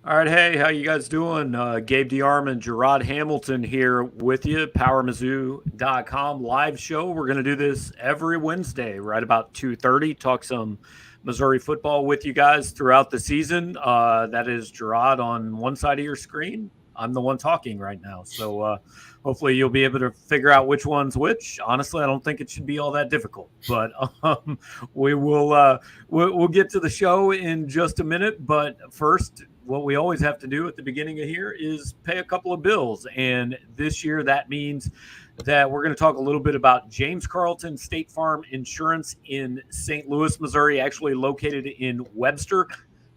All right, hey, how you guys doing? Gabe, DeArmond, Jarod Hamilton here with you, PowerMizzou.com live show. We're going to do this every Wednesday, right about 2:30. Talk some Missouri football with you guys throughout the season. That is Gerard on one side of your screen. I'm the one talking right now, so hopefully you'll be able to figure out which one's which. Honestly, I don't think it should be all that difficult, but we will we'll get to the show in just a minute. But first, what we always have to do at the beginning of here is pay a couple of bills. And this year, that means that we're going to talk a little bit about James Carlton State Farm Insurance in St. Louis, Missouri, actually located in Webster.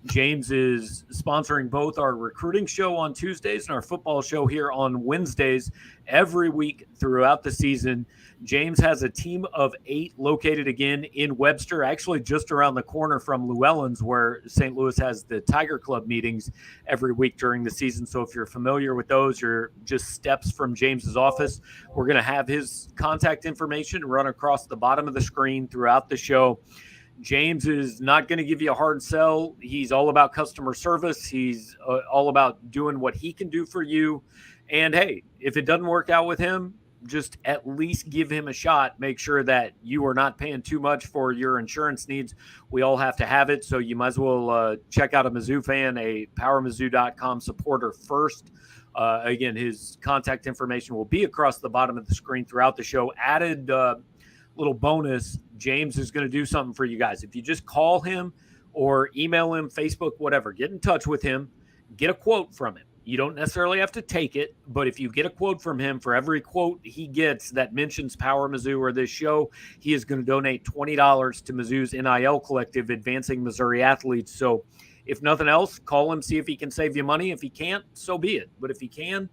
James is sponsoring both our recruiting show on Tuesdays and our football show here on Wednesdays every week throughout the season. James has a team of 8 located again in Webster, actually just around the corner from Llewellyn's, where St. Louis has the Tiger Club meetings every week during the season. So if you're familiar with those, you're just steps from James's office. We're going to have his contact information run across the bottom of the screen throughout the show. James is not going to give you a hard sell. He's all about customer service. He's all about doing what he can do for you. And hey, if it doesn't work out with him, just at least give him a shot. Make sure that you are not paying too much for your insurance needs. We all have to have it. So you might as well check out a Mizzou fan, a PowerMizzou.com supporter first. Again, his contact information will be across the bottom of the screen throughout the show. Added little bonus, James is going to do something for you guys. If you just call him or email him, Facebook, whatever, get in touch with him, get a quote from him. You don't necessarily have to take it, but if you get a quote from him, for every quote he gets that mentions Power Mizzou or this show, he is going to donate $20 to Mizzou's NIL collective, Advancing Missouri Athletes. So if nothing else, call him, see if he can save you money. If he can't, so be it. But if he can,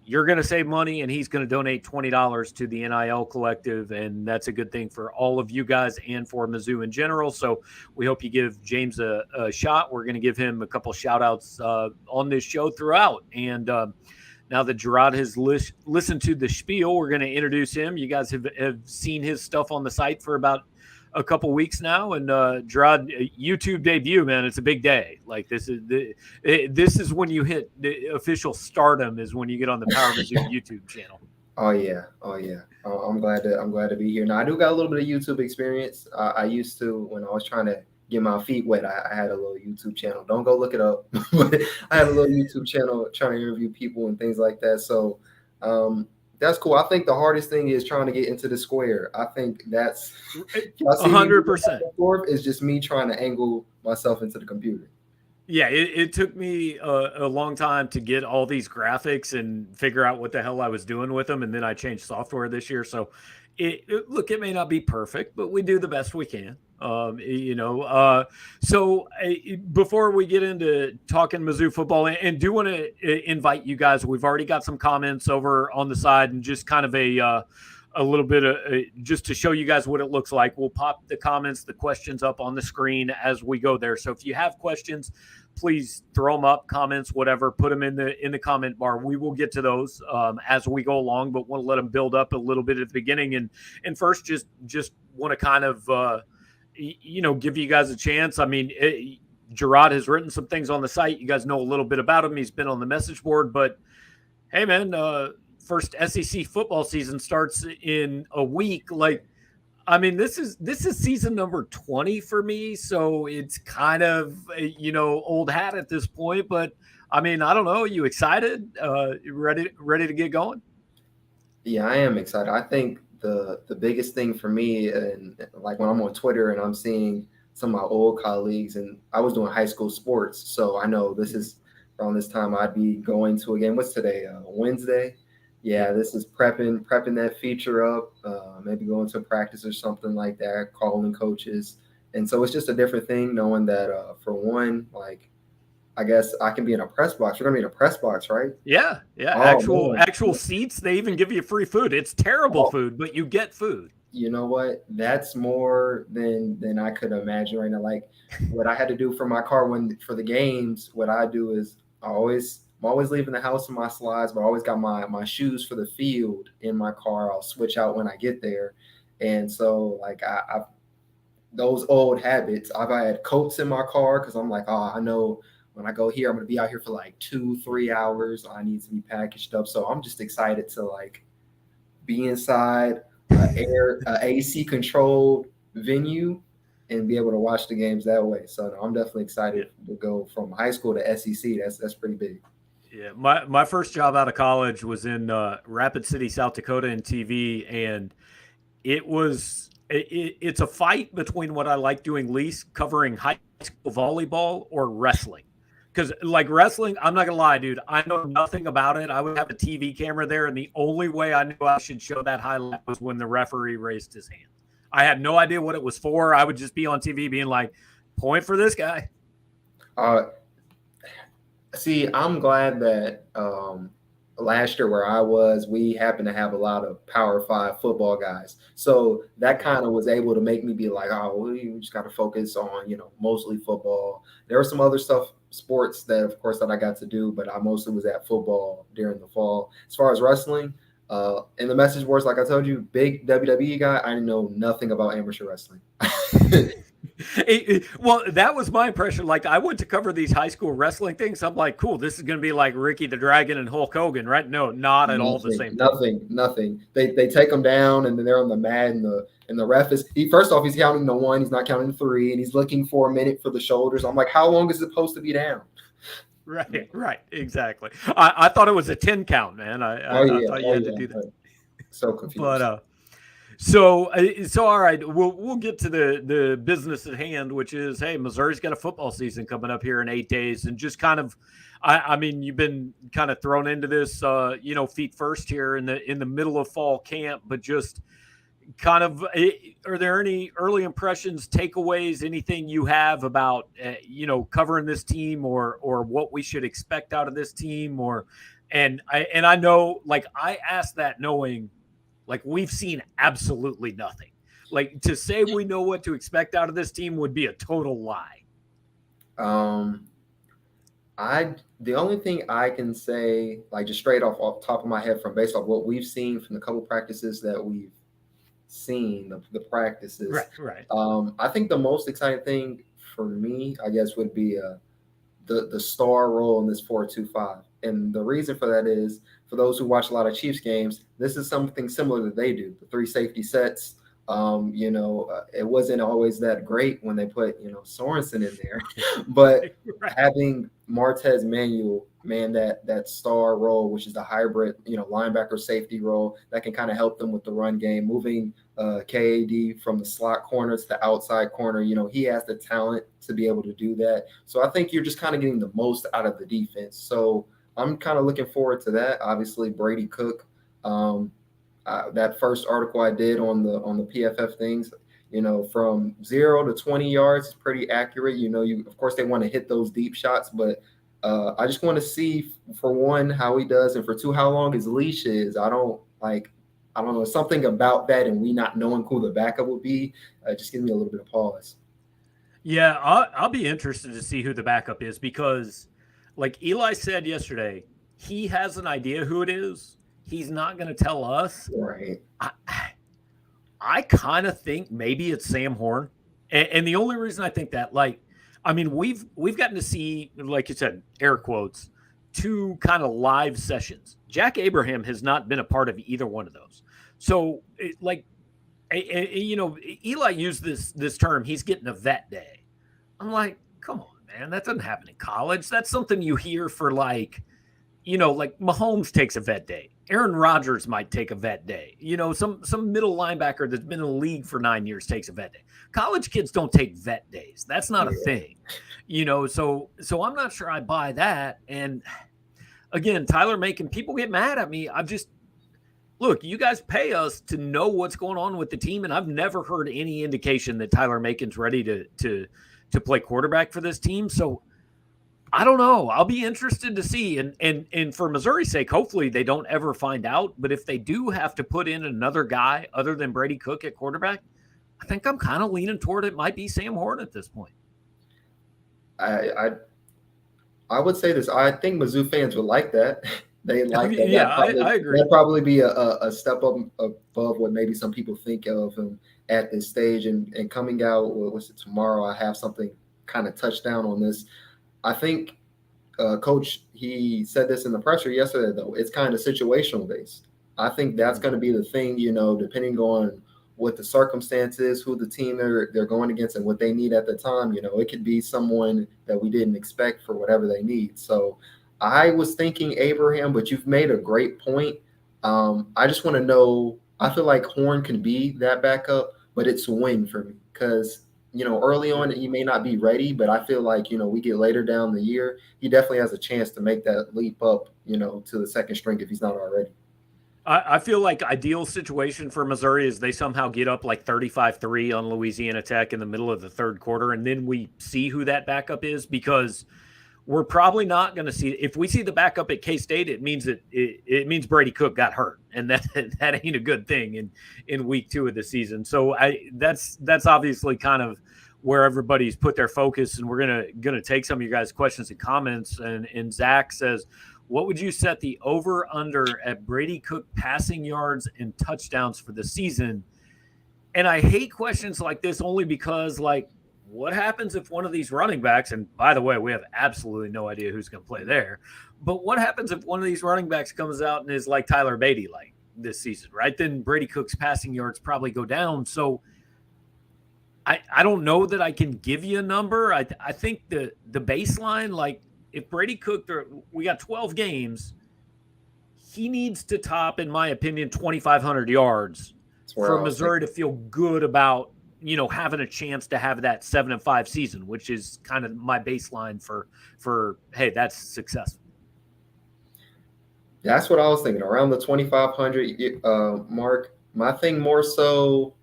you're going to save money, and he's going to donate $20 to the NIL collective, and that's a good thing for all of you guys and for Mizzou in general. So we hope you give James a shot. We're going to give him a couple shout-outs on this show throughout. And now that Jarod has listened to the spiel, we're going to introduce him. You guys have seen his stuff on the site for about a couple weeks now, and Gerard, YouTube debut, man, it's a big day. Like this is when you hit the official stardom, is when you get on the Power Mizzou YouTube channel. Oh yeah. I'm glad to be here. Now I do got a little bit of YouTube experience. I used to, when I was trying to get my feet wet, I had a little YouTube channel. Don't go look it up, but I had a little YouTube channel trying to interview people and things like that. So that's cool. I think the hardest thing is trying to get into the square. I think that's 100%. Is just me trying to angle myself into the computer. Yeah, it took me a long time to get all these graphics and figure out what the hell I was doing with them. And then I changed software this year. So look, it may not be perfect, but we do the best we can. So before we get into talking Mizzou football, and do want to invite you guys, we've already got some comments over on the side, and just kind of a little bit of just to show you guys what it looks like. We'll pop the comments, the questions up on the screen as we go there. So if you have questions, please throw them up, comments, whatever, put them in the comment bar. We will get to those as we go along, but want to let them build up a little bit at the beginning. And first, just want to kind of give you guys a chance. I mean, Jarod has written some things on the site. You guys know a little bit about him. He's been on the message board, but hey, man, first SEC football season starts in a week. Like, I mean, this is season number 20 for me. So it's kind of, old hat at this point, but I mean, I don't know. Are you excited? Ready to get going? Yeah, I am excited. I think the biggest thing for me, and like when I'm on Twitter and I'm seeing some of my old colleagues, and I was doing high school sports, so I know this is around this time I'd be going to a game. What's today? Wednesday. Yeah, this is prepping that feature up, maybe going to practice or something like that, calling coaches. And so it's just a different thing knowing that for one, like, I guess I can be in a press box. We're going to be in a press box, right? Yeah. Oh, actual seats. They even give you free food. It's terrible food, but you get food. You know what? That's more than I could imagine right now. Like, what I had to do for my car for the games, what I do is I'm always leaving the house in my slides, but I always got my shoes for the field in my car. I'll switch out when I get there. And so, like, I've those old habits. I've had coats in my car because I'm like, I know when I go here, I'm going to be out here for like 2-3 hours. I need to be packaged up. So I'm just excited to like be inside AC controlled venue and be able to watch the games that way. So no, I'm definitely excited to go from high school to SEC. That's pretty big. Yeah, my first job out of college was in Rapid City, South Dakota, in TV, and it's a fight between what I like doing least, covering high school volleyball or wrestling. Because like wrestling, I'm not gonna lie, dude, I know nothing about it. I would have a TV camera there, and the only way I knew I should show that highlight was when the referee raised his hand. I had no idea what it was for. I would just be on TV being like, point for this guy. See, I'm glad that last year where I was, we happened to have a lot of Power 5 football guys. So that kind of was able to make me be like, oh, we just got to focus on, mostly football. There were some other sports that, of course, that I got to do, but I mostly was at football during the fall. As far as wrestling, in the message boards, like I told you, big WWE guy, I know nothing about amateur wrestling. Well, that was my impression. Like, I went to cover these high school wrestling things. I'm like, cool, this is going to be like Ricky the Dragon and Hulk Hogan, right? No, not at all the same thing. Nothing. They take them down, and then they're on the mat, and the ref is first off, he's counting to 1, he's not counting to 3, and he's looking for a minute for the shoulders. I'm like, how long is it supposed to be down? Right, exactly. I thought it was a 10 count, man. I thought you had to do that. So confused. But so all right, we'll get to the business at hand, which is, hey, Missouri's got a football season coming up here in 8 days, and just kind of, I mean, you've been kind of thrown into this, feet first here in the middle of fall camp, but just kind of, are there any early impressions, takeaways, anything you have about, covering this team or what we should expect out of this team, and I know, like, I asked that knowing, like, we've seen absolutely nothing. Like, to say we know what to expect out of this team would be a total lie. The only thing I can say, like, just straight off the top of my head from based off what we've seen from the couple practices that we've seen, the practices. Right. I think the most exciting thing for me, I guess, would be the star role in this 4-2-5. And the reason for that is, for those who watch a lot of Chiefs games, this is something similar that they do. The 3 safety sets. It wasn't always that great when they put, Sorensen in there, but having Martez Manuel man that star role, which is the hybrid, linebacker safety role that can kind of help them with the run game, moving KAD from the slot corner to the outside corner. He has the talent to be able to do that. So I think you're just kind of getting the most out of the defense. So I'm kind of looking forward to that. Obviously, Brady Cook, that first article I did on the PFF things, from 0 to 20 yards is pretty accurate. Of course, they want to hit those deep shots, but I just want to see, for one, how he does, and for two, how long his leash is. I don't know, something about that, and we not knowing who the backup will be, just gives me a little bit of pause. Yeah, I'll be interested to see who the backup is, because, like Eli said yesterday, he has an idea who it is. He's not going to tell us. Right. I kind of think maybe it's Sam Horn. And the only reason I think that, we've gotten to see, like you said, air quotes, 2 kind of live sessions. Jack Abraham has not been a part of either one of those. So, Eli used this term, he's getting a vet day. I'm like, come on, man, that doesn't happen in college. That's something you hear for, like Mahomes takes a vet day. Aaron Rodgers might take a vet day. Some middle linebacker that's been in the league for 9 years takes a vet day. College kids don't take vet days. That's not a thing. So I'm not sure I buy that. And again, Tyler Macon, people get mad at me. Look, you guys pay us to know what's going on with the team, and I've never heard any indication that Tyler Macon's ready to play quarterback for this team. So I don't know. I'll be interested to see. And for Missouri's sake, hopefully they don't ever find out. But if they do have to put in another guy other than Brady Cook at quarterback, I think I'm kind of leaning toward it might be Sam Horn at this point. I would say this. I think Mizzou fans would like that. They like that. Yeah, I agree. That'd probably be a step up above what maybe some people think of him at this stage. And coming out, tomorrow, I have something kind of touched down on this. I think Coach, he said this in the presser yesterday, though. It's kind of situational based. I think that's going to be the thing, depending on what the circumstances, who the team they're going against, and what they need at the time. It could be someone that we didn't expect for whatever they need. So I was thinking Abraham, but you've made a great point. I just want to know. I feel like Horn can be that backup, but it's when for me because early on he may not be ready, but I feel like we get later down the year, he definitely has a chance to make that leap up, to the second string if he's not already. I feel like ideal situation for Missouri is they somehow get up like 35-3 on Louisiana Tech in the middle of the third quarter, and then we see who that backup is because we're probably not going to see. If we see the backup at K-State, it means it means Brady Cook got hurt, and that ain't a good thing in week 2 of the season. So that's obviously kind of where everybody's put their focus, and we're gonna take some of you guys' questions and comments. And Zach says, what would you set the over under at Brady Cook passing yards and touchdowns for the season? And I hate questions like this only because, like, what happens if one of these running backs, and by the way, we have absolutely no idea who's going to play there, but what happens if one of these running backs comes out and is like Tyler Beatty like this season, right? Then Brady Cook's passing yards probably go down. So I don't know that I can give you a number. I think the baseline, like if Brady Cook, we got 12 games, he needs to top, in my opinion, 2,500 yards for Missouri to feel good about, having a chance to have that 7-5 season, which is kind of my baseline for hey, that's successful. That's what I was thinking, around the 2,500 mark. My thing more so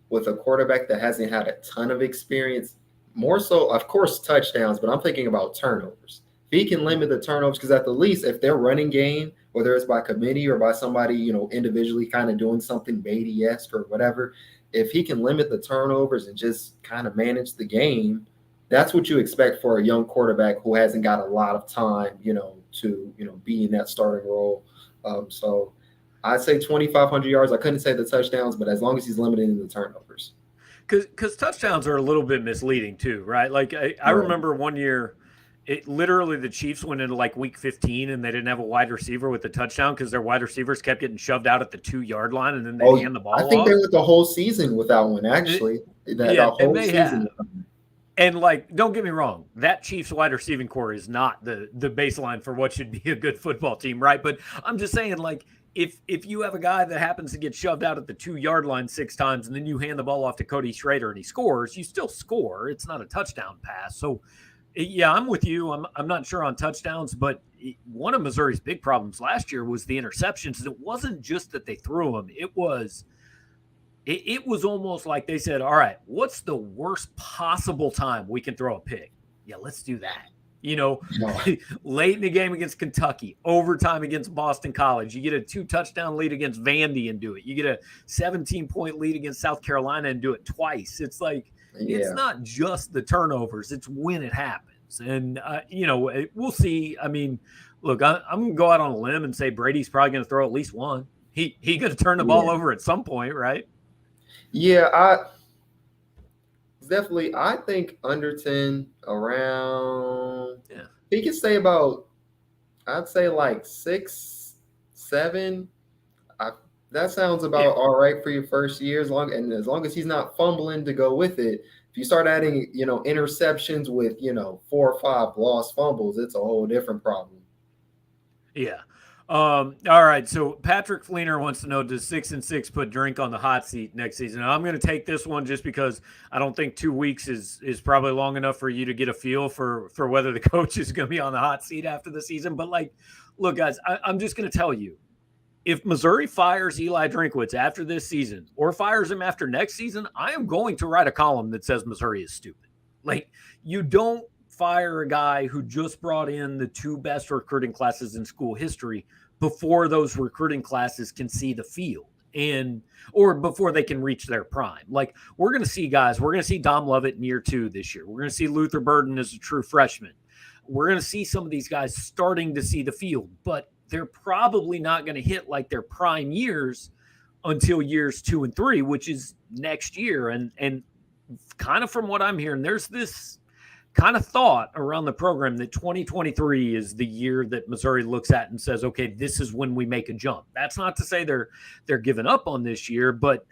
with a quarterback that hasn't had a ton of experience, more so, of course, touchdowns, but I'm thinking about turnovers. If he can limit the turnovers, because at the least, if their running game, whether it's by committee or by somebody, individually kind of doing something Beatty-esque or whatever, if he can limit the turnovers and just kind of manage the game, that's what you expect for a young quarterback who hasn't got a lot of time, to be in that starting role. So I'd say 2,500 yards. I couldn't say the touchdowns, but as long as he's limiting the turnovers. Because touchdowns are a little bit misleading too, right? Like I remember one year, literally the Chiefs went into like week 15 and they didn't have a wide receiver with a touchdown because their wide receivers kept getting shoved out at the 2-yard line and then they hand the ball off. I think they went the whole season without one, actually. The whole season. And like, don't get me wrong, that Chiefs wide receiving core is not the baseline for what should be a good football team, right? But I'm just saying, like, if you have a guy that happens to get shoved out at the 2-yard line 6 times and then you hand the ball off to Cody Schrader and he scores, you still score. It's not a touchdown pass. So, yeah, I'm with you. I'm not sure on touchdowns, but one of Missouri's big problems last year was the interceptions. It wasn't just that they threw them. It was almost like they said, all right, what's the worst possible time we can throw a pick? Yeah, let's do that. Late in the game against Kentucky, overtime against Boston College. You get a 2-touchdown lead against Vandy and do it. You get a 17-point lead against South Carolina and do it twice. It's like, it's not just the turnovers. It's when it happens. And, we'll see. I mean, look, I'm going to go out on a limb and say Brady's probably going to throw at least one. He going to turn the ball over at some point, right? Yeah, definitely. I think under 10, around. Yeah, he can stay about. I'd say like 6, 7. That sounds about all right for your first year, as long as he's not fumbling to go with it. If you start adding, interceptions with 4 or 5 lost fumbles, it's a whole different problem. Yeah. All right. So Patrick Fleener wants to know, does 6 and 6 put Drink on the hot seat next season? And I'm going to take this one just because I don't think 2 weeks is probably long enough for you to get a feel for whether the coach is going to be on the hot seat after the season. But like, look, guys, I'm just going to tell you, if Missouri fires Eli Drinkwitz after this season or fires him after next season, I am going to write a column that says Missouri is stupid. Like, you don't fire a guy who just brought in the 2 best recruiting classes in school history before those recruiting classes can see the field or before they can reach their prime. Like, we're going to see guys, we're going to see Dom Lovett in year 2 this year. We're going to see Luther Burden as a true freshman. We're going to see some of these guys starting to see the field, but they're probably not going to hit like their prime years until years 2 and 3, which is next year. And kind of from what I'm hearing, there's this kind of thought around the program that 2023 is the year that Missouri looks at and says, okay, this is when we make a jump. That's not to say they're giving up on this year, but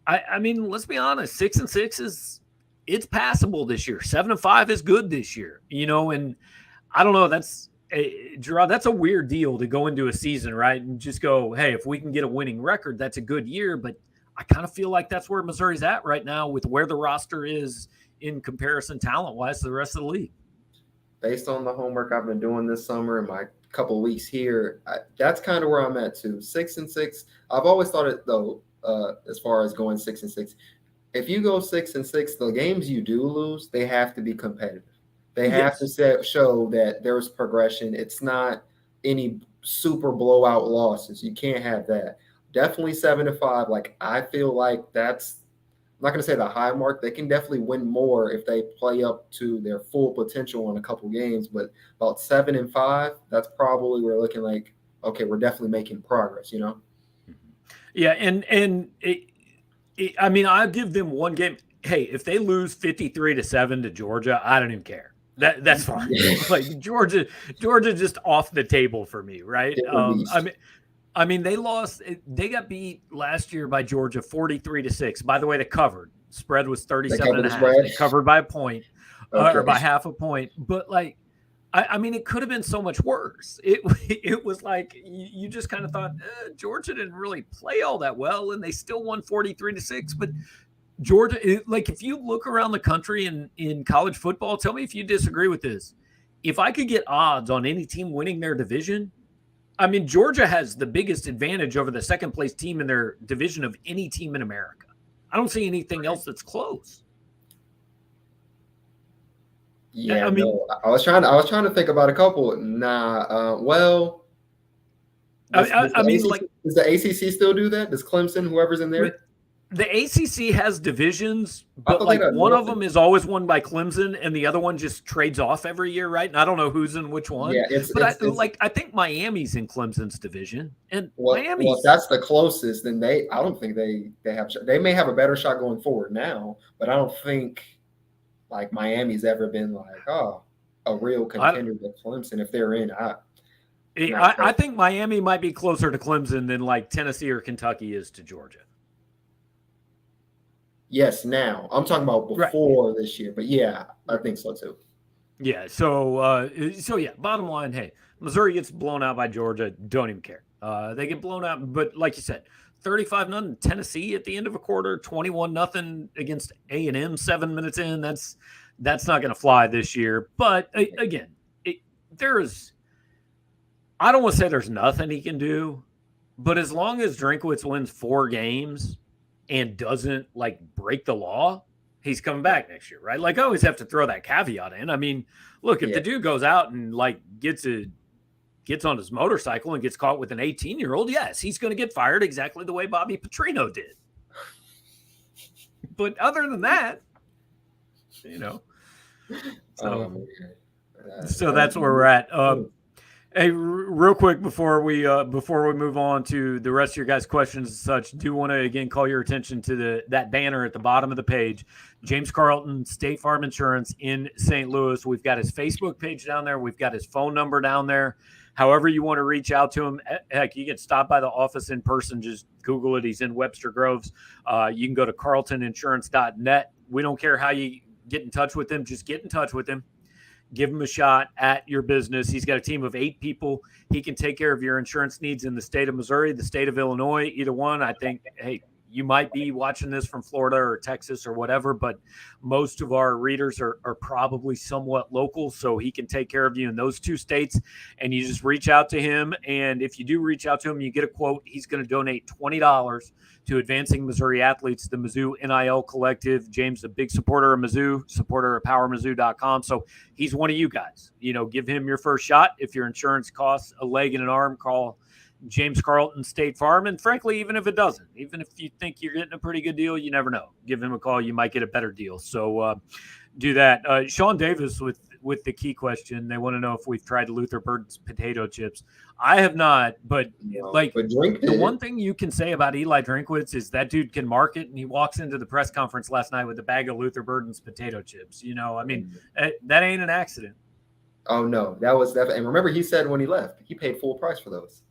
I mean, let's be honest, 6-6 it's passable this year. 7-5 is good this year, and I don't know. Gerard, that's a weird deal to go into a season, right? And just go, hey, if we can get a winning record, that's a good year. But I kind of feel like that's where Missouri's at right now with where the roster is in comparison talent-wise to the rest of the league. Based on the homework I've been doing this summer and my couple of weeks here, that's kind of where I'm at too. 6-6. I've always thought it though, as far as going 6-6. If you go 6-6, the games you do lose, they have to be competitive. They have to show that there's progression. It's not any super blowout losses. You can't have that. Definitely 7-5. Like, I feel like that's, I'm not going to say the high mark. They can definitely win more if they play up to their full potential in a couple games. But about 7-5, that's probably we're looking like, okay, we're definitely making progress, Yeah, and I mean, I'll give them one game. Hey, if they lose 53-7 to Georgia, I don't even care. That's fine. Like Georgia just off the table for me, right? I mean, they got beat last year by Georgia 43-6. By the way, they covered. Spread was 37.5. They covered by a point or by half a point. But like, I mean, it could have been so much worse. It was like you just kind of thought Georgia didn't really play all that well, and they still won 43-6. But Georgia, like if you look around the country in college football, tell me if you disagree with this. If I could get odds on any team winning their division, I mean, Georgia has the biggest advantage over the second place team in their division of any team in America. I don't see anything else that's close. Yeah, I mean, no, I was trying to think about a couple. Well, I mean, ACC, like, does the ACC still do that? Does Clemson, whoever's in there? The ACC has divisions, but like one of them is always won by Clemson, and the other one just trades off every year, right? And I don't know who's in which one. Yeah, I think Miami's in Clemson's division, and Miami's. Well, if that's the closest, then I don't think they have. They may have a better shot going forward now, but I don't think like Miami's ever been like a real contender with Clemson if they're in. I think Miami might be closer to Clemson than like Tennessee or Kentucky is to Georgia. Yes, now I'm talking about before this year, but yeah, I think so too. Yeah, so yeah. Bottom line, hey, Missouri gets blown out by Georgia. Don't even care. They get blown out, but like you said, 35-0 Tennessee at the end of a quarter, 21-0 against A&M 7 minutes in. That's not going to fly this year. But again, I don't want to say there's nothing he can do, but as long as Drinkwitz wins 4 games and doesn't like break the law, he's coming back next year, right? Like I always have to throw that caveat in. I mean, look, if the dude goes out and like gets on his motorcycle and gets caught with an 18-year-old, yes, he's going to get fired exactly the way Bobby Petrino did. But other than that, so that's where we're at. Hey, real quick before we move on to the rest of your guys' questions and such, do want to again call your attention to that banner at the bottom of the page. James Carlton, State Farm Insurance in St. Louis. We've got his Facebook page down there. We've got his phone number down there. However you want to reach out to him, heck, you can stop by the office in person. Just Google it. He's in Webster Groves. You can go to carltoninsurance.net. We don't care how you get in touch with him. Just get in touch with him. Give him a shot at your business. He's got a team of 8 people. He can take care of your insurance needs in the state of Missouri, the state of Illinois, either one. I think, hey, you might be watching this from Florida or Texas or whatever, but most of our readers are probably somewhat local, so he can take care of you in those 2 states. And you just reach out to him, and if you do reach out to him, you get a quote. He's going to donate $20 to Advancing Missouri Athletes, the Mizzou NIL Collective. James, a big supporter of Mizzou, supporter of PowerMizzou.com. So he's one of you guys. Give him your first shot. If your insurance costs a leg and an arm, call James Carlton, State Farm. And frankly, even if it doesn't, even if you think you're getting a pretty good deal, you never know. Give him a call. You might get a better deal. So do that. Sean Davis with with the key question. They want to know if we've tried Luther Burden's potato chips. I have not, but like but Drink the did. one thing you can say about Eli Drinkwitz is that dude can market, and he walks into the press conference last night with a bag of Luther Burden's potato chips. You know, I mean, that ain't an accident. Oh no, that was definitely. And remember, he said when he left, he paid full price for those.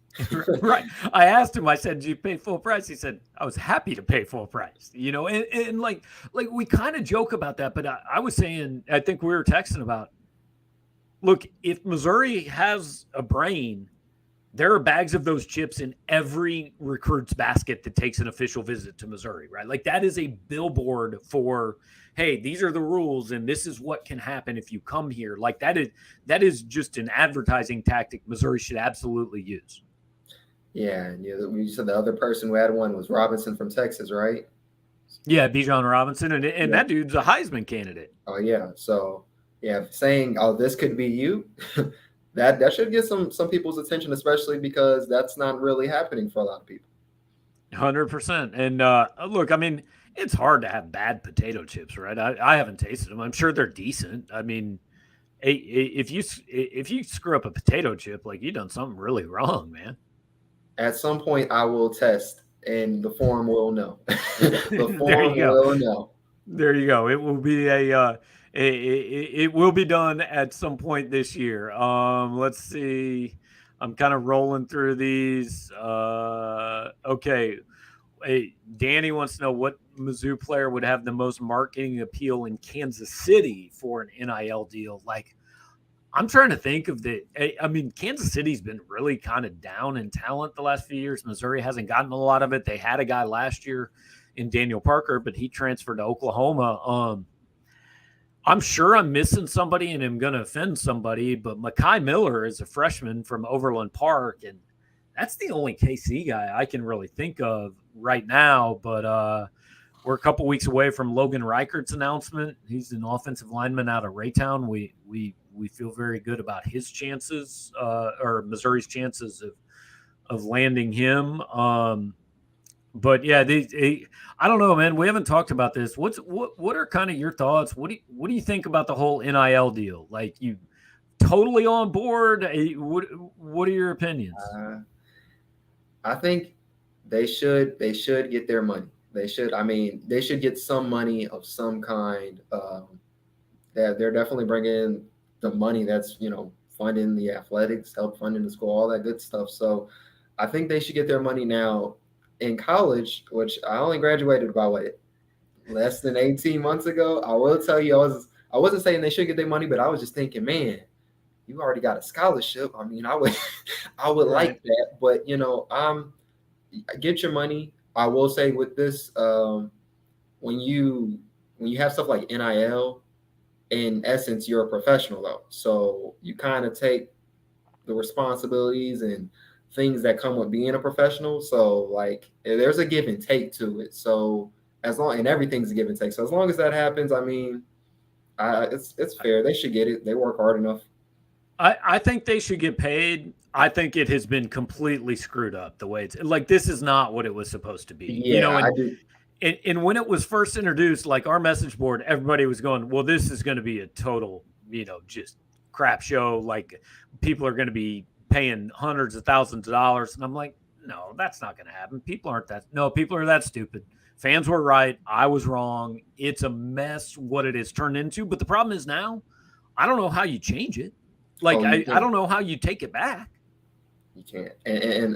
Right. I asked him, I said, "Did you pay full price?" He said, "I was happy to pay full price." You know, and like we kind of joke about that, but I was saying, I think we were texting about, look, if Missouri has a brain, there are bags of those chips in every recruit's basket that takes an official visit to Missouri, right? Like that is a billboard for, hey, these are the rules and this is what can happen if you come here. Like that is just an advertising tactic Missouri should absolutely use. Yeah, and you said the other person who had one was Robinson from Texas, right? Yeah, Bijan Robinson, and that dude's a Heisman candidate. Oh yeah, so yeah, saying oh this could be you, that should get some people's attention, especially because that's not really happening for a lot of people. 100%. And look, I mean, it's hard to have bad potato chips, right? I haven't tasted them. I'm sure they're decent. I mean, if you screw up a potato chip, like you've done something really wrong, man. At some point, I will test, and the forum will know. The There you go. will know. There you go. It will be it will be done at some point this year. Let's see. I'm kind of rolling through these. Okay. Hey, Danny wants to know what Mizzou player would have the most marketing appeal in Kansas City for an NIL deal. Like, I'm trying to think of I mean, Kansas City's been really kind of down in talent the last few years. Missouri hasn't gotten a lot of it. They had a guy last year in Daniel Parker, but he transferred to Oklahoma. I'm sure I'm missing somebody and I'm going to offend somebody, but Mekhi Miller is a freshman from Overland Park, and that's the only KC guy I can really think of right now. But we're a couple weeks away from Logan Reichert's announcement. He's an offensive lineman out of Raytown. We feel very good about his chances, or Missouri's chances of landing him. But yeah, I don't know, man. We haven't talked about this. What are kind of your thoughts? What do you think about the whole NIL deal? Like, you totally on board? What are your opinions? I think they should get their money. They should. I mean, they should get some money of some kind. They're definitely bringing in the money that's funding the athletics, help funding the school, all that good stuff. So I think they should get their money now. In college, which I only graduated about less than 18 months ago, I will tell you I wasn't saying they should get their money, but I was just thinking, man, you already got a scholarship. I mean, I would right. Like that, but get your money. I will say with this, when you have stuff like NIL, in essence, you're a professional though. So you kind of take the responsibilities and things that come with being a professional. So like there's a give and take to it. So and everything's a give and take. So as long as that happens, I mean, it's fair. They should get it. They work hard enough. I think they should get paid. I think it has been completely screwed up the way it's like, this is not what it was supposed to be. Yeah, I do. And when it was first introduced, like our message board, everybody was going, well, this is going to be a total, just crap show. Like people are going to be paying hundreds of thousands of dollars. And I'm like, no, that's not going to happen. People are that stupid. Fans were right. I was wrong. It's a mess what it has turned into. But the problem is now, I don't know how you change it. Like, I don't know how you take it back. You can't. And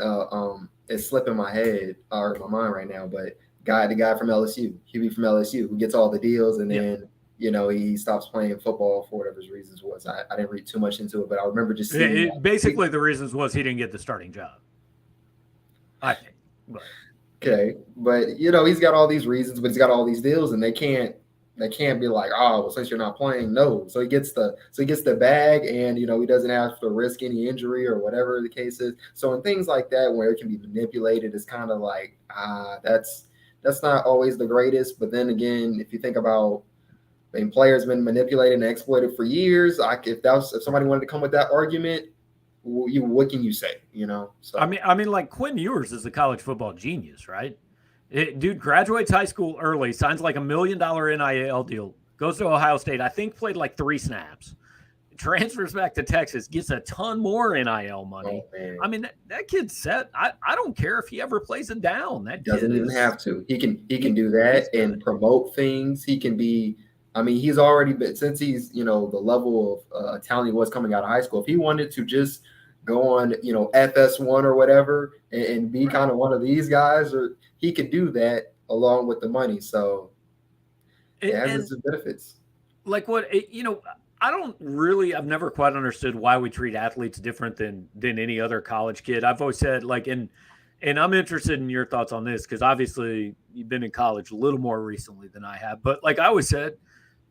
it's slipping my head or my mind right now, but the guy from LSU, QB from LSU, who gets all the deals, and then he stops playing football for whatever his reasons was. I didn't read too much into it, but I remember just seeing basically the reasons was he didn't get the starting job, I think. But. Okay, but he's got all these reasons, but he's got all these deals, and they can't be like, oh, well, since you're not playing, no. So he gets the bag, and he doesn't have to risk any injury or whatever the case is. So in things like that where it can be manipulated, it's kind of like that's not always the greatest. But then again, if you think about, players been manipulated and exploited for years. If somebody wanted to come with that argument, what can you say? So I mean, like Quinn Ewers is a college football genius, right? Dude graduates high school early, signs like $1 million NIL deal, goes to Ohio State. I think played like 3 snaps, transfers back to Texas, gets a ton more NIL money. Oh, I mean, that kid's set. I don't care if he ever plays it down. That doesn't even have to. He can do that and good. promote things. He can be. I mean, he's already been, since he's the level of talent he was coming out of high school. If he wanted to just go on FS1 or whatever and be kind of one of these guys, or he could do that along with the money. So it has its benefits. Like I've never quite understood why we treat athletes different than any other college kid. I've always said and I'm interested in your thoughts on this because obviously you've been in college a little more recently than I have. But like I always said,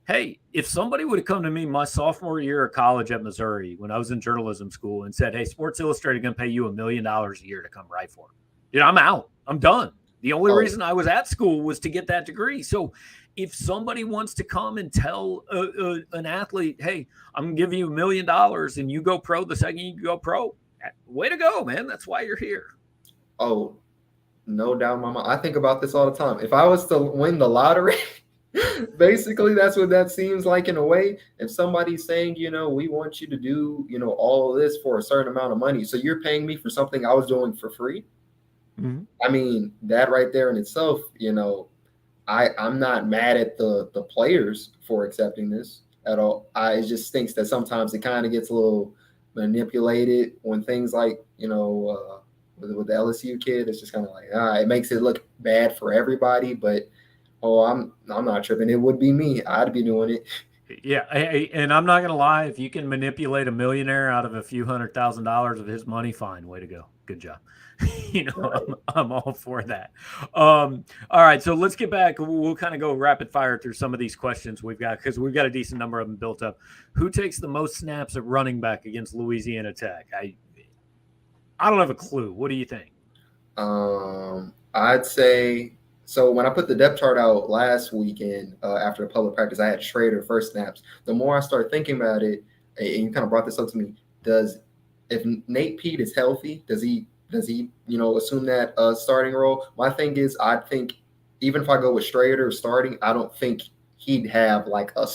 hey, if somebody would have come to me my sophomore year of college at Missouri when I was in journalism school and said, hey, Sports Illustrated going to pay you $1 million a year to come write for them, I'm out. I'm done. The only reason I was at school was to get that degree. So if somebody wants to come and tell an athlete, hey, I'm going to give you $1 million and you go pro the second you go pro, way to go, man. That's why you're here. Oh, no doubt in my mind. I think about this all the time. If I was to win the lottery, basically that's what that seems like in a way. If somebody's saying, we want you to do, all of this for a certain amount of money. So you're paying me for something I was doing for free. Mm-hmm. I mean, that right there in itself, I'm not mad at the players for accepting this at all. It just thinks that sometimes it kind of gets a little manipulated when things like, with the LSU kid, it's just kind of like, it makes it look bad for everybody. But, I'm not tripping. It would be me. I'd be doing it. Yeah. And I'm not going to lie. If you can manipulate a millionaire out of a few $100,000 of his money, fine. Way to go. Good job. Right. I'm all for that. All right. So let's get back. We'll kind of go rapid fire through some of these questions we've got because we've got a decent number of them built up. Who takes the most snaps at running back against Louisiana Tech? I don't have a clue. What do you think? I'd say so. When I put the depth chart out last weekend after the public practice, I had Schrader first snaps. The more I start thinking about it, and you kind of brought this up to me, if Nate Pete is healthy, does he assume that starting role? My thing is, I think even if I go with Schrader starting, I don't think he'd have like a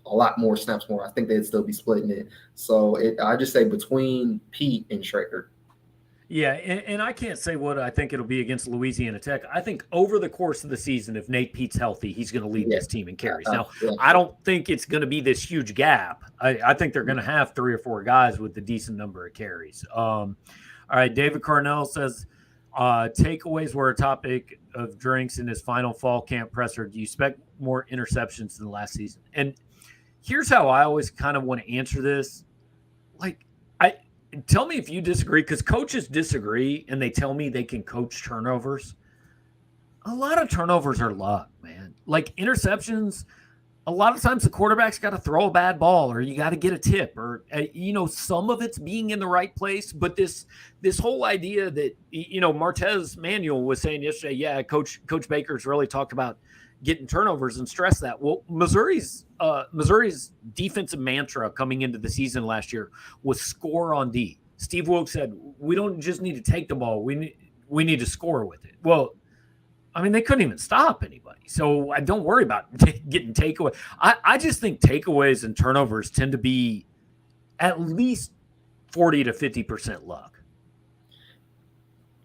lot more snaps more. I think they'd still be splitting it. So I just say between Pete and Schrader. Yeah, and I can't say what I think it'll be against Louisiana Tech. I think over the course of the season, if Nate Pete's healthy, he's going to lead this team in carries. Now, I don't think it's going to be this huge gap. I think they're going to have 3 or 4 guys with a decent number of carries. All right, David Carnell says, takeaways were a topic of drinks in his final fall camp presser. Do you expect more interceptions than last season? And here's how I always kind of want to answer this. Tell me if you disagree, because coaches disagree, and they tell me they can coach turnovers. A lot of turnovers are luck, man. Like interceptions, a lot of times the quarterback's got to throw a bad ball, or you got to get a tip, or some of it's being in the right place. But this whole idea that Martez Manuel was saying yesterday, yeah, Coach Baker's really talked about getting turnovers and stress that. Well, Missouri's defensive mantra coming into the season last year was score on D. Steve Wilkes said, we don't just need to take the ball. We need to score with it. Well, I mean, they couldn't even stop anybody. So I don't worry about getting takeaway. I just think takeaways and turnovers tend to be at least 40 to 50% luck.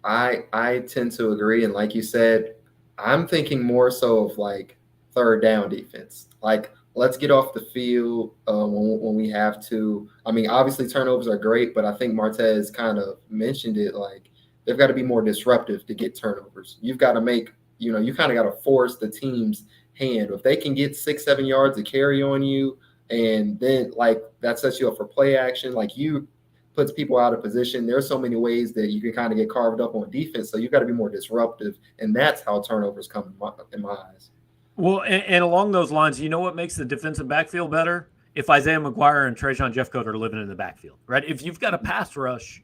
I tend to agree. And like you said, I'm thinking more so of like third down defense. Like, let's get off the field when we have to. I mean, obviously turnovers are great, but I think Martez kind of mentioned it. Like, they've got to be more disruptive to get turnovers. You've got to make, you kind of got to force the team's hand. If they can get 6-7 yards of carry on you, and then like that sets you up for play action, like you puts people out of position. There's so many ways that you can kind of get carved up on defense. So you've got to be more disruptive. And that's how turnovers come in my eyes. Well, and along those lines, you know what makes the defensive backfield better? If Isaiah McGuire and Trajan Jeffcoat are living in the backfield, right? If you've got a pass rush,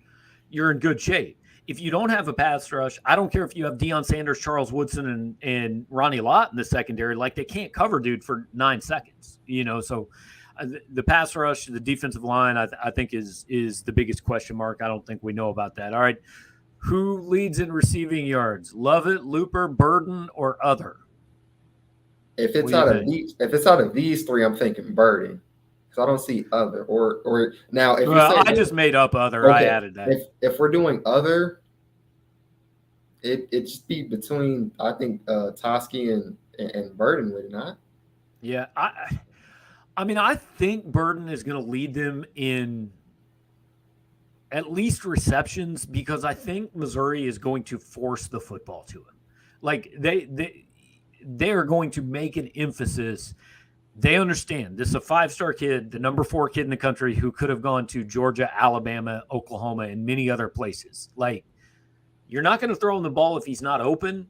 you're in good shape. If you don't have a pass rush, I don't care if you have Deion Sanders, Charles Woodson, and Ronnie Lott in the secondary. Like, they can't cover dude for 9 seconds, so the pass rush, the defensive line, I think is the biggest question mark. I don't think we know about that. All right. Who leads in receiving yards? Lovett, Looper, Burden, or other? If it's out of these 3, I'm thinking Burden. Because I don't see other or now if you Well, say I just made up other. I okay, added that. if we're doing other, it just be between I think Toski and Burden, would it not? Yeah, I mean, I think Burden is going to lead them in at least receptions because I think Missouri is going to force the football to him. Like they are going to make an emphasis. They understand this is a 5-star kid, the number 4 kid in the country who could have gone to Georgia, Alabama, Oklahoma, and many other places. Like, you're not going to throw him the ball if he's not open,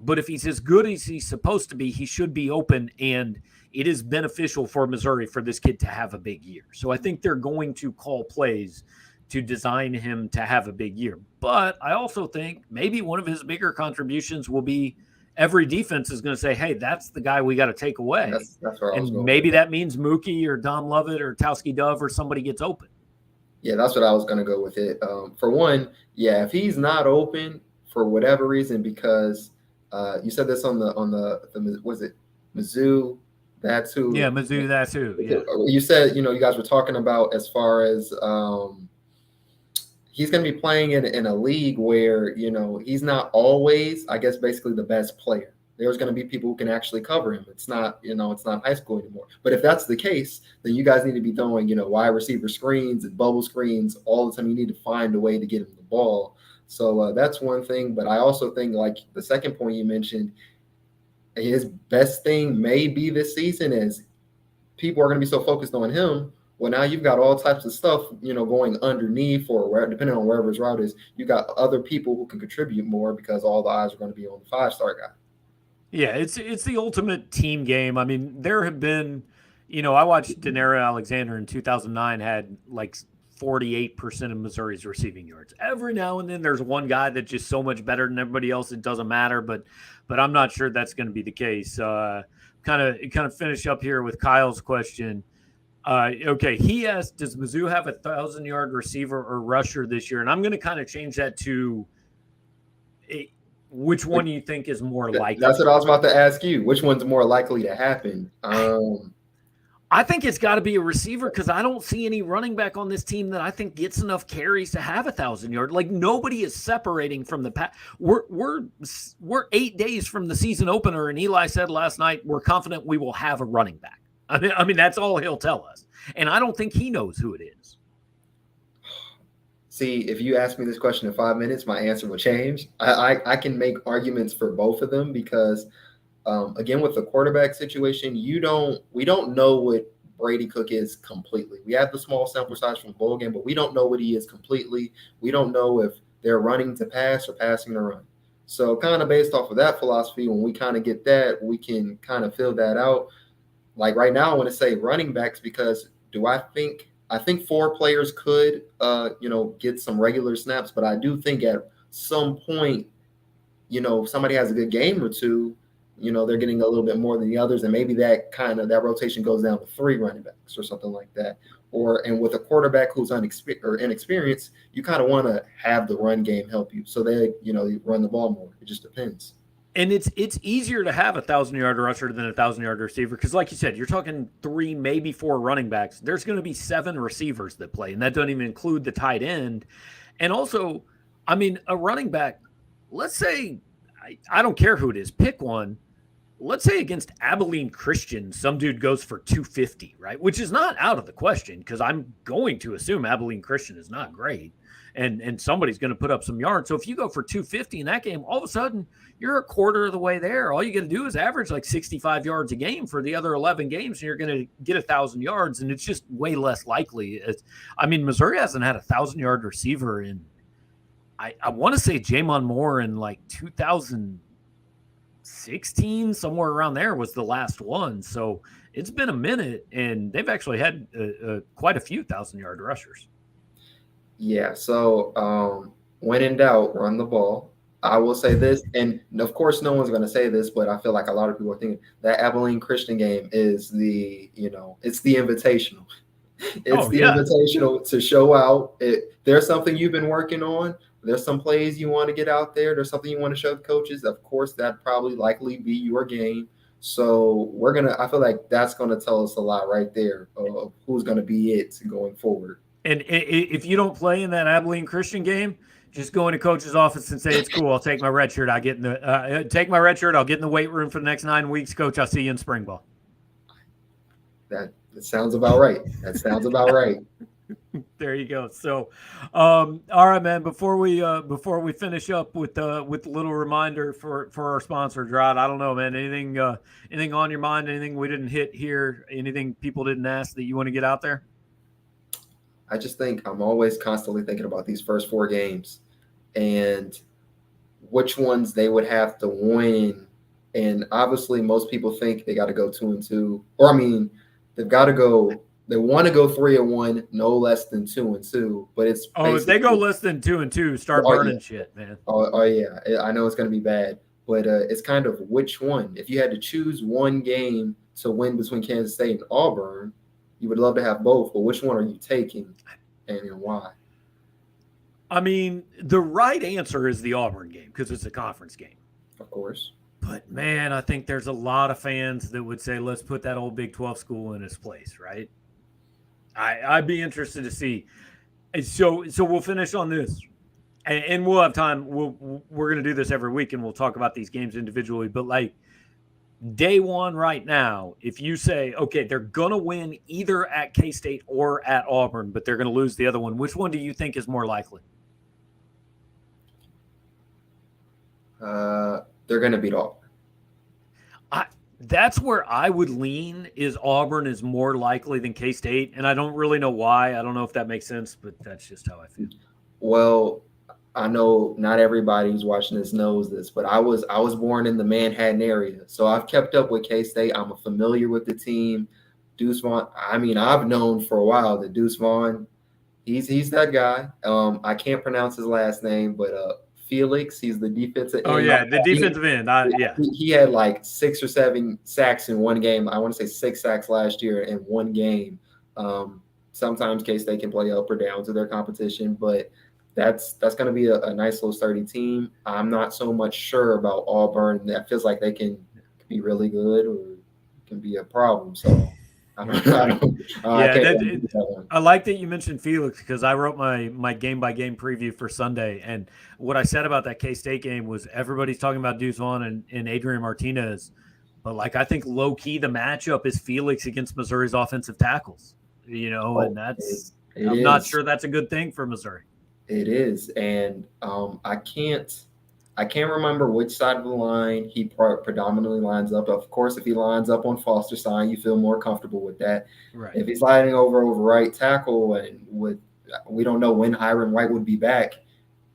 but if he's as good as he's supposed to be, he should be open. And it is beneficial for Missouri for this kid to have a big year. So I think they're going to call plays to design him to have a big year. But I also think maybe one of his bigger contributions will be every defense is going to say, hey, that's the guy we got to take away. That's where I was and going maybe that means Mookie or Dom Lovett or Towski Dove or somebody gets open. Yeah, that's what I was going to go with it. For one, yeah, if he's not open for whatever reason, because you said this on the was it Mizzou? That's who. Yeah, Mizzou, that's who. Yeah. You said, you guys were talking about as far as he's going to be playing in a league where, he's not always, I guess, basically the best player. There's going to be people who can actually cover him. It's not, it's not high school anymore. But if that's the case, then you guys need to be throwing, wide receiver screens and bubble screens all the time. You need to find a way to get him the ball. So that's one thing. But I also think, like the second point you mentioned, his best thing may be this season is people are going to be so focused on him. Well, now you've got all types of stuff, going underneath or where, depending on wherever his route is, you got other people who can contribute more because all the eyes are going to be on the 5-star guy. Yeah, it's the ultimate team game. I mean, there have been, I watched Denaro Alexander in 2009 had like 48% of Missouri's receiving yards. Every now and then there's one guy that's just so much better than everybody else, it doesn't matter, but I'm not sure that's going to be the case. Kind of finish up here with Kyle's question. Okay, he asked, does Mizzou have a 1,000-yard receiver or rusher this year? And I'm going to kind of change that to which one do you think is more likely? That's what I was about to ask you. Which one's more likely to happen? I think it's got to be a receiver because I don't see any running back on this team that I think gets enough carries to have 1,000 yards. Like, nobody is separating from the pack. We're 8 days from the season opener, and Eli said last night we're confident we will have a running back. I mean that's all he'll tell us, and I don't think he knows who it is. See, if you ask me this question in 5 minutes, my answer will change. I can make arguments for both of them because, again, with the quarterback situation, we don't know what Brady Cook is completely. We have the small sample size from the bowl game, but we don't know what he is completely. We don't know if they're running to pass or passing to run. So kind of based off of that philosophy, when we kind of get that, we can kind of fill that out. Like right now, I want to say running backs because I think 4 players could, get some regular snaps, but I do think at some point, if somebody has a good game or two, they're getting a little bit more than the others, and maybe that rotation goes down to 3 running backs or something like that. And with a quarterback who's inexperienced, you kind of want to have the run game help you, so they, you run the ball more. It just depends. And it's easier to have a 1,000-yard rusher than a 1,000-yard receiver because, like you said, you're talking 3, maybe 4 running backs. There's going to be 7 receivers that play, and that doesn't even include the tight end. And also, I mean, a running back, let's say, I don't care who it is, pick one. Let's say against Abilene Christian, some dude goes for 250, right? Which is not out of the question because I'm going to assume Abilene Christian is not great. And somebody's going to put up some yards. So if you go for 250 in that game, all of a sudden you're a quarter of the way there. All you got to do is average like 65 yards a game for the other 11 games, and you're going to get 1,000 yards, and it's just way less likely. Missouri hasn't had a 1,000-yard receiver in, I want to say Jamon Moore in like 2016, somewhere around there was the last one. So it's been a minute, and they've actually had quite a few 1,000-yard rushers. Yeah, so when in doubt, run the ball. I will say this, and of course no one's going to say this, but I feel like a lot of people are thinking that Abilene Christian game is it's the invitational. It's invitational to show out. There's something you've been working on. There's some plays you want to get out there. There's something you want to show the coaches. Of course, that'd probably likely be your game. So I feel like that's going to tell us a lot right there of who's going to be it going forward. And if you don't play in that Abilene Christian game, just go into coach's office and say, it's cool. I'll take my red shirt. I'll get in the take my red shirt. I'll get in the weight room for the next 9 weeks. Coach, I'll see you in spring ball. That sounds about right. That sounds about right. There you go. So, all right, man. Before we finish up with a little reminder for our sponsor, Jarod, I don't know, man. Anything on your mind? Anything we didn't hit here? Anything people didn't ask that you want to get out there? I just think I'm always constantly thinking about these first 4 games and which ones they would have to win. And obviously, most people think they got to go 2-2, or I mean, they want to go 3-1, no less than 2-2. But it's if they go less than 2-2, start burning shit, man. Oh yeah, I know it's going to be bad, but it's kind of which one. If you had to choose one game to win between Kansas State and Auburn, you would love to have both, but which one are you taking and why? I mean, the right answer is the Auburn game because it's a conference game. Of course. But, man, I think there's a lot of fans that would say, let's put that old Big 12 school in its place, right? I'd be interested to see. So we'll finish on this. And we'll have time. We're going to do this every week, and we'll talk about these games individually. But, like, day one right now, if you say, okay, they're going to win either at K-State or at Auburn, but they're going to lose the other one, which one do you think is more likely? They're going to beat Auburn. That's where I would lean, is Auburn is more likely than K-State, and I don't really know why. I don't know if that makes sense, but that's just how I feel. Well, I know not everybody who's watching this knows this, but I was born in the Manhattan area, so I've kept up with K-State. I'm familiar with the team. Deuce Vaughn. I mean, I've known for a while that Deuce Vaughn, he's that guy. I can't pronounce his last name, but Felix, he's the defensive end. Oh yeah, the defensive end. He had like 6 or 7 sacks in one game. I want to say 6 sacks last year in one game. Sometimes K-State can play up or down to their competition, but that's going to be a nice little sturdy team. I'm not so much sure about Auburn. That feels like they can be really good or can be a problem. So I like that you mentioned Felix because I wrote my game-by-game preview for Sunday, and what I said about that K-State game was everybody's talking about Deuce Vaughn and Adrian Martinez, but like I think low-key the matchup is Felix against Missouri's offensive tackles, and I'm not sure that's a good thing for Missouri. It is, and I can't remember which side of the line he predominantly lines up. Of course, if he lines up on Foster's side, you feel more comfortable with that. Right. If he's sliding over right tackle, and we don't know when Hiram White would be back,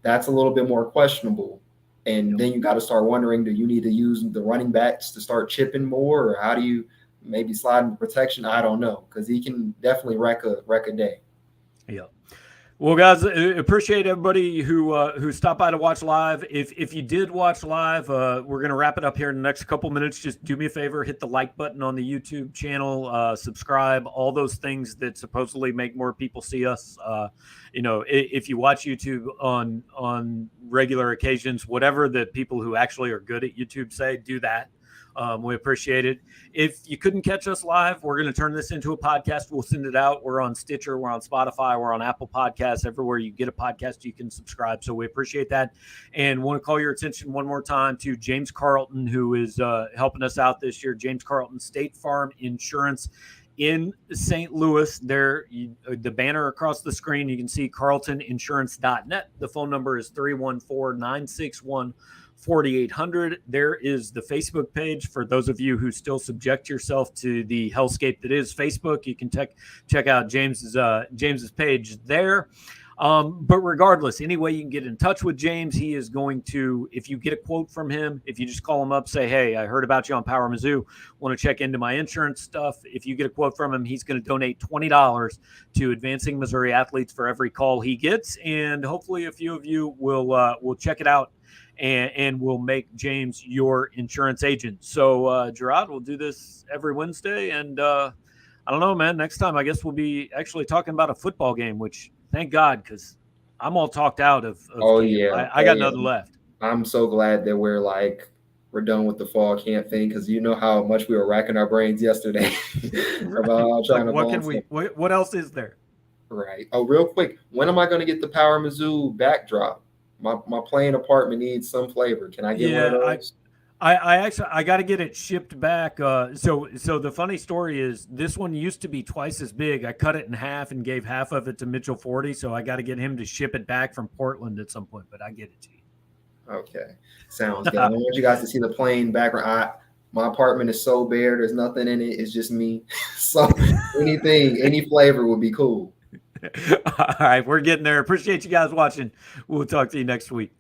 that's a little bit more questionable. And then you got to start wondering, do you need to use the running backs to start chipping more, or how do you maybe slide into protection? I don't know, because he can definitely wreck a day. Yeah. Well, guys, appreciate everybody who stopped by to watch live. If you did watch live, we're going to wrap it up here in the next couple minutes. Just do me a favor, hit the like button on the YouTube channel, subscribe, all those things that supposedly make more people see us. If you watch YouTube on regular occasions, whatever the people who actually are good at YouTube say, do that. We appreciate it. If you couldn't catch us live, we're going to turn this into a podcast. We'll send it out. We're on Stitcher. We're on Spotify. We're on Apple Podcasts. Everywhere you get a podcast, you can subscribe. So we appreciate that. And want to call your attention one more time to James Carlton, who is helping us out this year. James Carlton, State Farm Insurance in St. Louis. There, the banner across the screen, you can see carltoninsurance.net. The phone number is 314-961-4800. There is the Facebook page for those of you who still subject yourself to the hellscape that is Facebook. You can check out James's page there. But regardless, any way you can get in touch with James, he is going to, if you get a quote from him, if you just call him up, say, hey, I heard about you on PowerMizzou, want to check into my insurance stuff. If you get a quote from him, he's going to donate $20 to Advancing Missouri Athletes for every call he gets. And hopefully a few of you will check it out and we'll make James your insurance agent. So, Gerard, we'll do this every Wednesday. And I don't know, man, next time I guess we'll be actually talking about a football game, which thank God, because I'm all talked out of yeah. I got nothing left. I'm so glad that we're like we're done with the fall camp thing, because you know how much we were racking our brains yesterday about trying to what ball can we? What else is there? Right. Oh, real quick, when am I going to get the PowerMizzou backdrop? My plain apartment needs some flavor. Can I get one of those? I actually I got to get it shipped back. So the funny story is this one used to be twice as big. I cut it in half and gave half of it to Mitchell 40. So I got to get him to ship it back from Portland at some point. But I get it to you. Okay, sounds good. I want you guys to see the plain background. My apartment is so bare. There's nothing in it. It's just me. So any flavor would be cool. All right, we're getting there. Appreciate you guys watching. We'll talk to you next week.